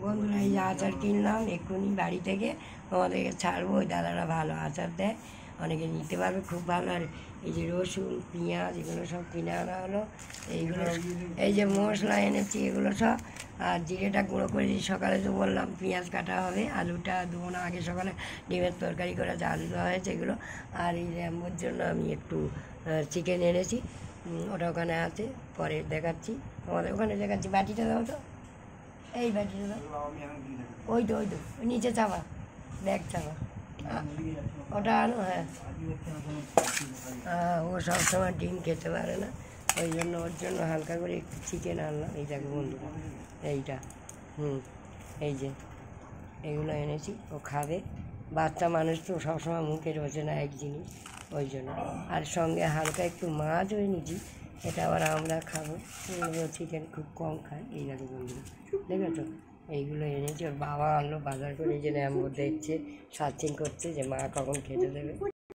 বন্ধুরা এই যে আচার কিনলাম এক্ষুনি বাড়ি থেকে, তোমাদেরকে ছাড়বো। ওই দাদারা ভালো আচার দেয়, অনেকে নিতে পারবে, খুব ভালো। আর এই যে রসুন পেঁয়াজ এগুলো সব কিনে আনা হলো। এইগুলো এই যে মশলা এনেছি এগুলো সব, আর জিরেটা গুঁড়ো করে দিই। সকালে তো বললাম পেঁয়াজ কাটা হবে, আলুটা দেবো না, আগে সকালে ডিমের তরকারি করে যে আলু দেওয়া হয়েছে এগুলো। আর এই র্যাম্বোর জন্য আমি একটু চিকেন এনেছি, ওটা ওখানে আছে, পরে দেখাচ্ছি তোমাদের, ওখানে দেখাচ্ছি। বাটিটা দাও তো, এই বাটিটা দাও, ওই তো ওই নিচে চাপা, ব্যাগ চাপা, ওটা আনো। হ্যাঁ ও সবসময় ডিম খেতে পারে না, ওই জন্য ওর জন্য হালকা করে একটু চিকেন আনলাম। এই দেখো বন্ধুরা এইটা, এই যে এগুলো এনেছি, ও খাবে। বাচ্চা মানুষ তো সবসময় মুখে রয়েছে না এক জিনিস, ওই জন্য। আর সঙ্গে হালকা একটু মাছও এনেছি, এটা আবার আমরা খাবো। চিকেন খুব কম খায়। এই দেখো বন্ধুরা, দেখেছো এইগুলো এনেছি। ওর বাবা আনলো বাজার করে, এই যে র্যাম্বো দেখছে, সার্চিং করছে যে মা কখন খেতে দেবে।